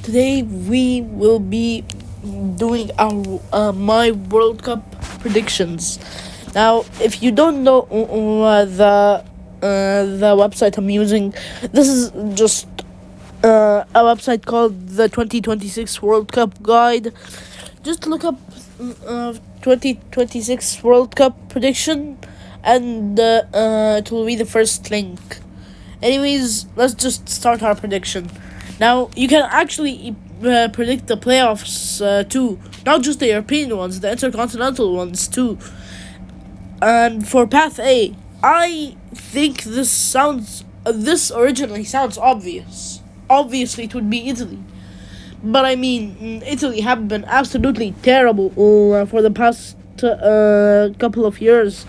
Today we will be doing our my World Cup predictions. Now, if you don't know the website I'm using, this is just a website called the 2026 World Cup Guide. Just look up 2026 World Cup prediction, and it will be the first link. Anyways, let's just start our prediction. Now, you can actually predict the playoffs too, not just the European ones, the intercontinental ones too. And for Path A, I think this originally sounds obvious. Obviously, it would be Italy. But I mean, Italy have been absolutely terrible for the past couple of years.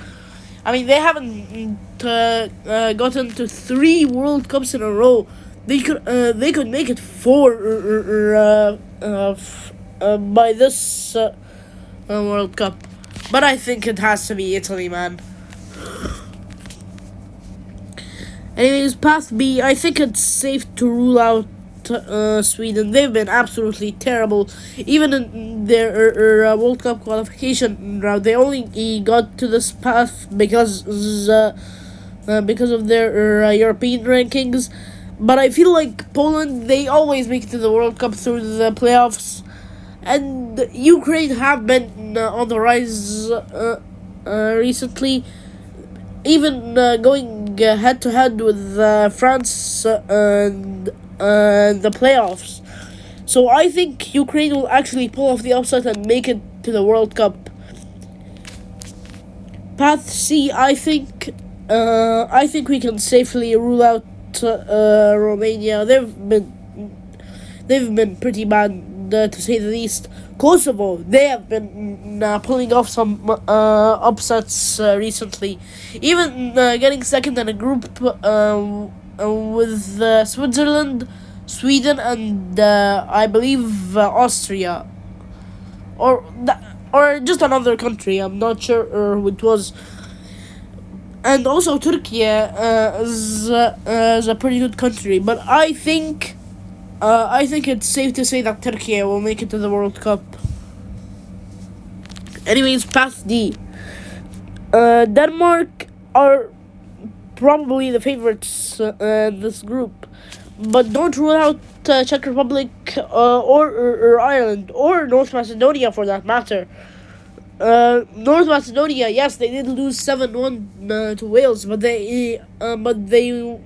I mean, they haven't gotten to 3 World Cups in a row. They could make it 4 by this World Cup, but I think it has to be Italy, man. Anyways, Path B, I think it's safe to rule out Sweden. They've been absolutely terrible. Even in their World Cup qualification round, they only got to this path because of their European rankings. But I feel like Poland, they always make it to the World Cup through the playoffs. And Ukraine have been on the rise recently. Even going head to head with France and the playoffs. So I think Ukraine will actually pull off the upset and make it to the World Cup. Path C, I think we can safely rule out Romania. They've been pretty bad to say the least. Kosovo, they have been pulling off some upsets recently, even getting second in a group with Switzerland, Sweden, and I believe Austria, or just another country. I'm not sure who it was. And also Turkey is a pretty good country, but I think it's safe to say that Turkey will make it to the World Cup. Anyways, Path D. Denmark are probably the favorites in this group, but don't rule out Czech Republic or Ireland or North Macedonia for that matter. North Macedonia, yes, they did lose 7-1 to Wales, but they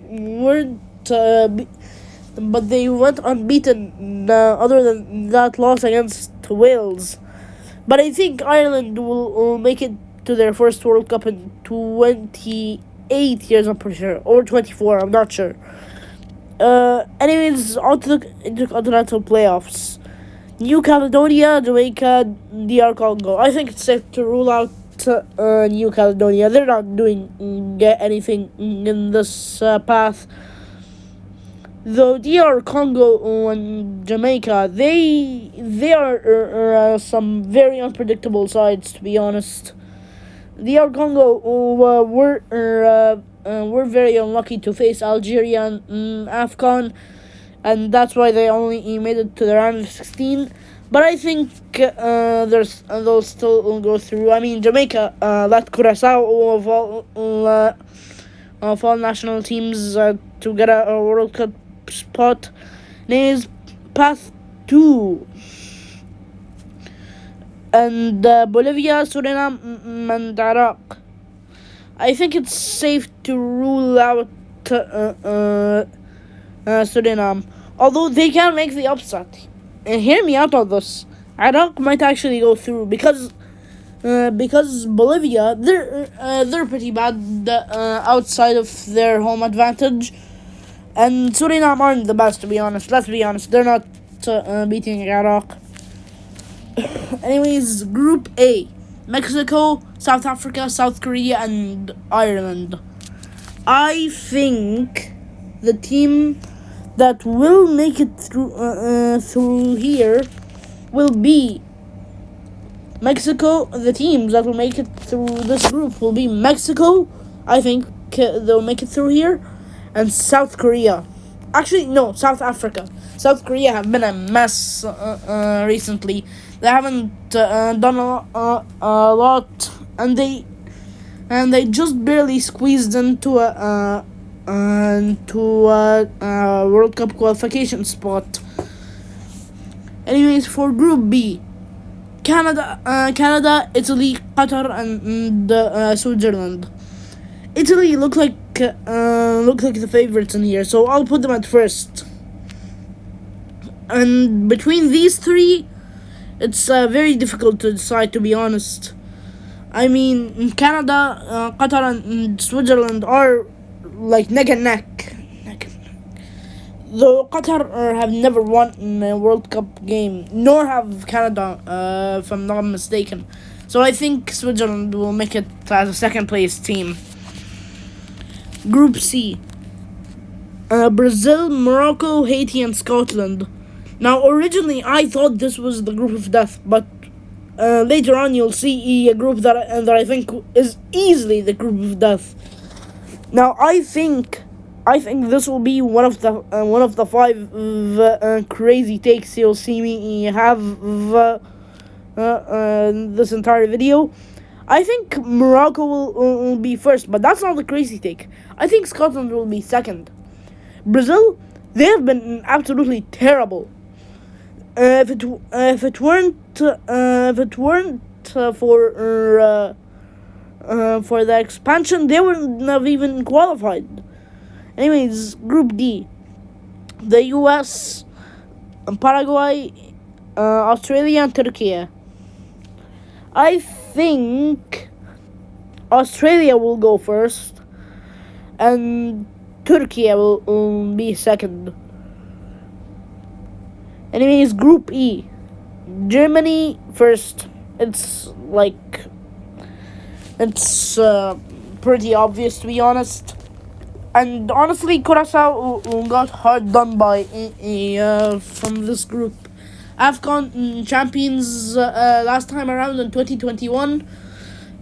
weren't. But they went unbeaten other than that loss against Wales. But I think Ireland will make it to their first World Cup in 28 years, I'm pretty sure. Or 24, I'm not sure. Anyways, on to the intercontinental playoffs. New Caledonia, Jamaica, DR Congo. I think it's safe to rule out New Caledonia. They're not doing anything in this path. Though DR Congo and Jamaica, they are some very unpredictable sides, to be honest. DR Congo were very unlucky to face Algeria and AFCON, and that's why they only made it to the round of 16. But I think they'll still go through. I mean, Jamaica let Curacao of all national teams to get a World Cup spot. Is Path 2. And Bolivia, Suriname, and Iraq. I think it's safe to rule out Suriname, although they can make the upset. And hear me out on this. Iraq might actually go through because Bolivia, they're pretty bad outside of their home advantage, and Suriname aren't the best, to be honest. Let's be honest, they're not beating Iraq. Anyways, Group A: Mexico, South Africa, South Korea, and Ireland. I think the team that will make it through here will be Mexico. The teams that will make it through this group will be Mexico. I think they'll make it through here, and South Korea. Actually, no, South Africa. South Korea have been a mess recently. They haven't done a lot, and they just barely squeezed into a World Cup qualification spot. Anyways, for Group B, Canada, Italy, Qatar, and Switzerland. Italy look like the favorites in here, so I'll put them at first. And between these three, it's very difficult to decide, to be honest. I mean, Canada, Qatar, and Switzerland are like neck and neck. Though Qatar have never won in a World Cup game, nor have Canada, if I'm not mistaken. So I think Switzerland will make it as a second place team. Group C. Brazil, Morocco, Haiti, and Scotland. Now, originally I thought this was the group of death, but later on you'll see a group that I think is easily the group of death. Now, I think this will be one of the five crazy takes you'll see me have this entire video. I think Morocco will be first, but that's not the crazy take. I think Scotland will be second. Brazil, they have been absolutely terrible. If it weren't for the expansion, they wouldn't have even qualified. Anyways, Group D, the US, Paraguay, Australia, and Turkey. I think Australia will go first, and Turkey will be second. Anyways, Group E, Germany first. It's pretty obvious, to be honest. And honestly, Curacao got hard done by from this group. AFCON champions last time around in 2021,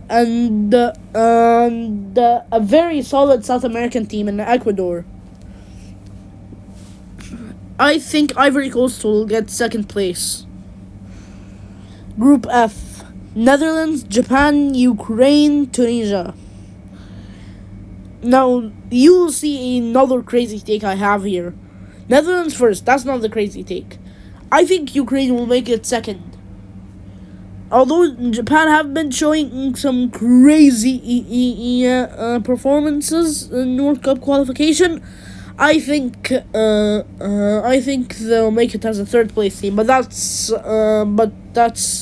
and a very solid South American team in Ecuador. I think Ivory Coast will get second place. Group F, Netherlands, Japan, Ukraine, Tunisia. Now, you will see another crazy take I have here. Netherlands first, that's not the crazy take. I think Ukraine will make it second. Although Japan have been showing some crazy performances in World Cup qualification, I think they'll make it as a third place team. But that's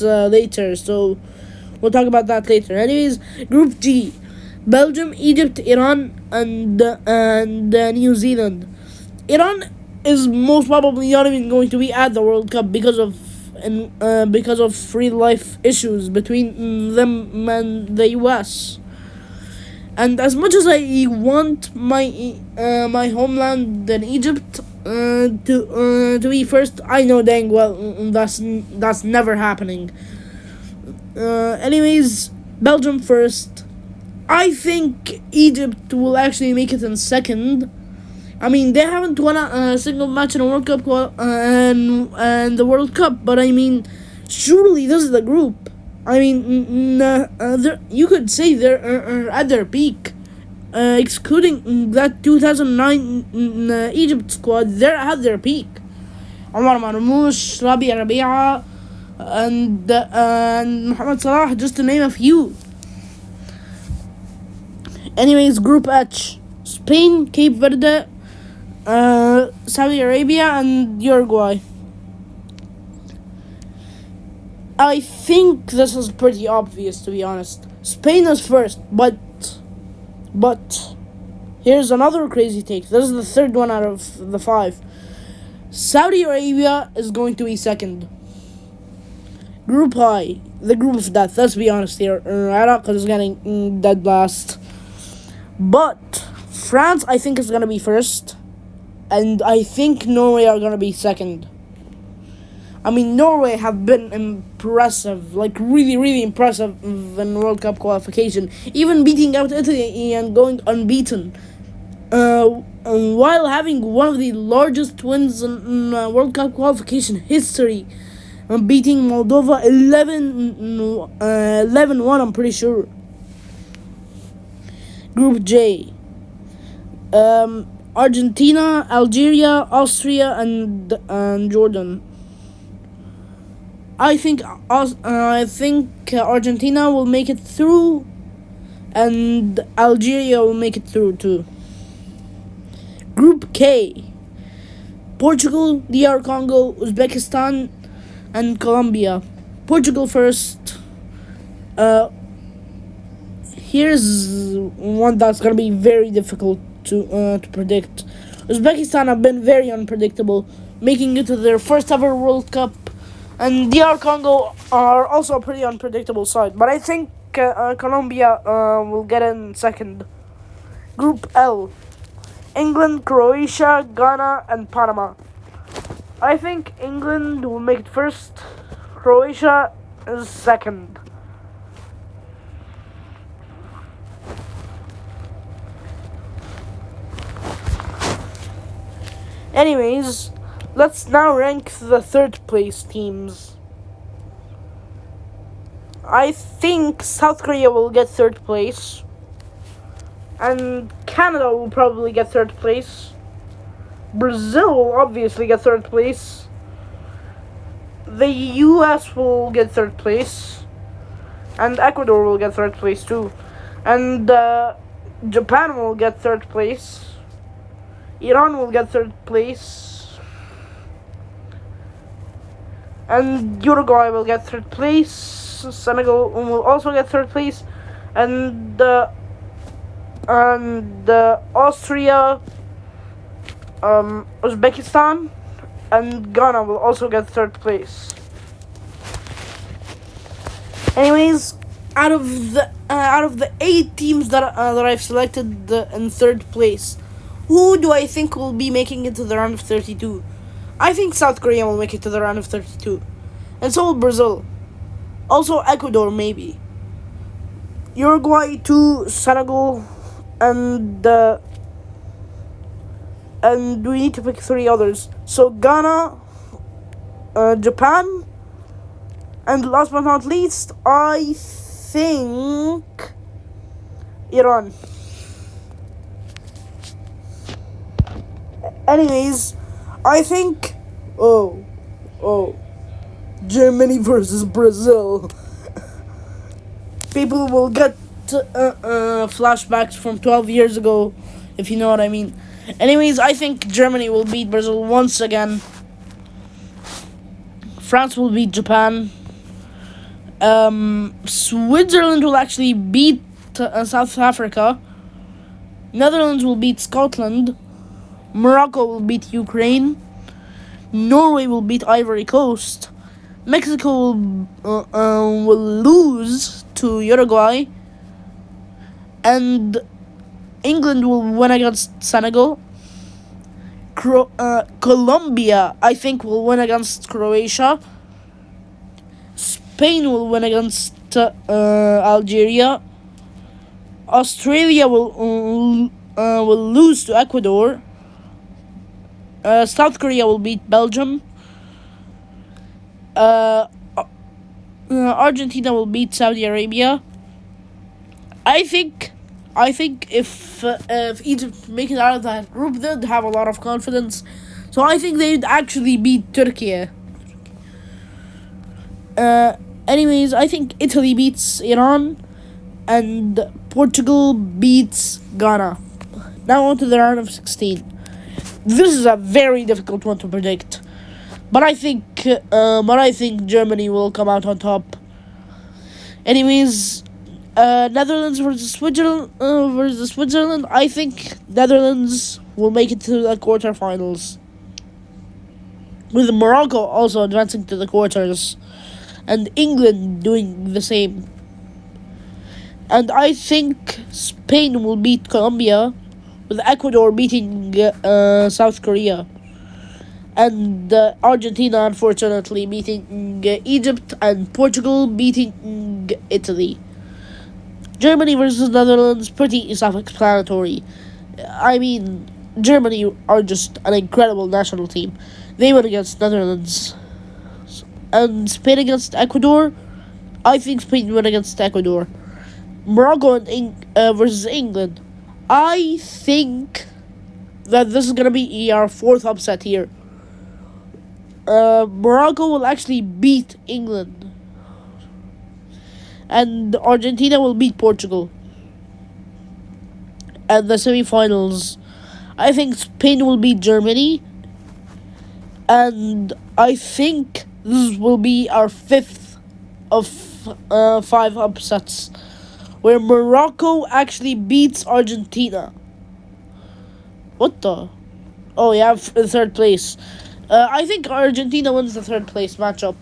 later, so we'll talk about that later. Anyways, Group G, Belgium, Egypt, Iran, and New Zealand. Iran is most probably not even going to be at the World Cup because of real life issues between them and the US. And as much as I want my homeland in Egypt to be first, I know dang well that's never happening. Anyways, Belgium first. I think Egypt will actually make it in second. I mean, they haven't won a single match in a World Cup and the World Cup, but I mean, surely this is the group. I mean, you could say they're at their peak, excluding that 2009 Egypt squad. They're at their peak. Omar Marmoush, Rabia, and Mohamed Salah, just to name a few. Anyways, Group H, Spain, Cape Verde, Saudi Arabia, and Uruguay. I think this is pretty obvious, to be honest. Spain is first, but here's another crazy take. This is the third one out of the five. Saudi Arabia is going to be second. Group I, the group of death. Let's be honest here. Iraq is getting dead last. But France, I think, is going to be first. And I think Norway are going to be second. I mean, Norway have been impressive, like really, really impressive in World Cup qualification. Even beating out Italy and going unbeaten. while having one of the largest wins in World Cup qualification history, beating Moldova 11-1, I'm pretty sure. Group J. Argentina, Algeria, Austria, and Jordan. I think Argentina will make it through, and Algeria will make it through too. Group K. Portugal, DR Congo, Uzbekistan, and Colombia. Portugal first. Here's one that's gonna be very difficult to predict. Uzbekistan have been very unpredictable, making it to their first ever World Cup, and DR Congo are also a pretty unpredictable side. But I think Colombia will get in second. Group L. England, Croatia, Ghana, and Panama. I think England will make it first. Croatia is second. Anyways, let's now rank the third place teams. I think South Korea will get third place, and Canada will probably get third place. Brazil will obviously get third place. The US will get third place, and Ecuador will get third place too. And Japan will get third place. Iran will get third place, and Uruguay will get third place. Senegal will also get third place, and Austria, Uzbekistan, and Ghana will also get third place. Anyways, out of the 8 teams that I've selected in third place, who do I think will be making it to the round of 32? I think South Korea will make it to the round of 32. And so will Brazil. Also Ecuador, maybe. Uruguay too, Senegal, and we need to pick 3 others. So Ghana, Japan, and last but not least, I think Iran. Anyways, I think Germany versus Brazil. People will get flashbacks from 12 years ago, if you know what I mean. Anyways, I think Germany will beat Brazil once again. France will beat Japan. Switzerland will actually beat South Africa. Netherlands will beat Scotland. Morocco will beat Ukraine. Norway will beat Ivory Coast. Mexico will lose to Uruguay. And England will win against Senegal. Colombia, I think, will win against Croatia. Spain will win against Algeria. Australia will lose to Ecuador. South Korea will beat Belgium. Argentina will beat Saudi Arabia. I think if Egypt make it out of that group, they'd have a lot of confidence. So I think they'd actually beat Turkey. Anyways, I think Italy beats Iran, and Portugal beats Ghana. Now on to the round of 16. This is a very difficult one to predict, but I think Germany will come out on top. Anyways, Netherlands versus Switzerland. I think Netherlands will make it to the quarterfinals, with Morocco also advancing to the quarters, and England doing the same. And I think Spain will beat Colombia, with Ecuador beating South Korea, and Argentina unfortunately beating Egypt, and Portugal beating Italy. Germany versus Netherlands, pretty self-explanatory. I mean, Germany are just an incredible national team. They went against Netherlands and Spain against Ecuador. I think Spain went against Ecuador. Morocco versus England. I think that this is gonna be our fourth upset here. Morocco will actually beat England, and Argentina will beat Portugal. And the semifinals, I think Spain will beat Germany, and I think this will be our fifth of five upsets, where Morocco actually beats Argentina. What the? Oh yeah, third place. I think Argentina wins the third place matchup.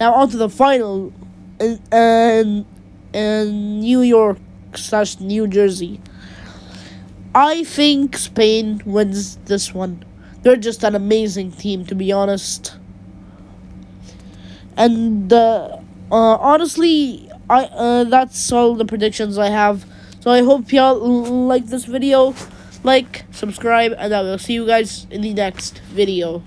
Now on to the final in New York / New Jersey. I think Spain wins this one. They're just an amazing team, to be honest. And honestly, I that's all the predictions I have. So I hope y'all like this video. Like, subscribe, and I will see you guys in the next video.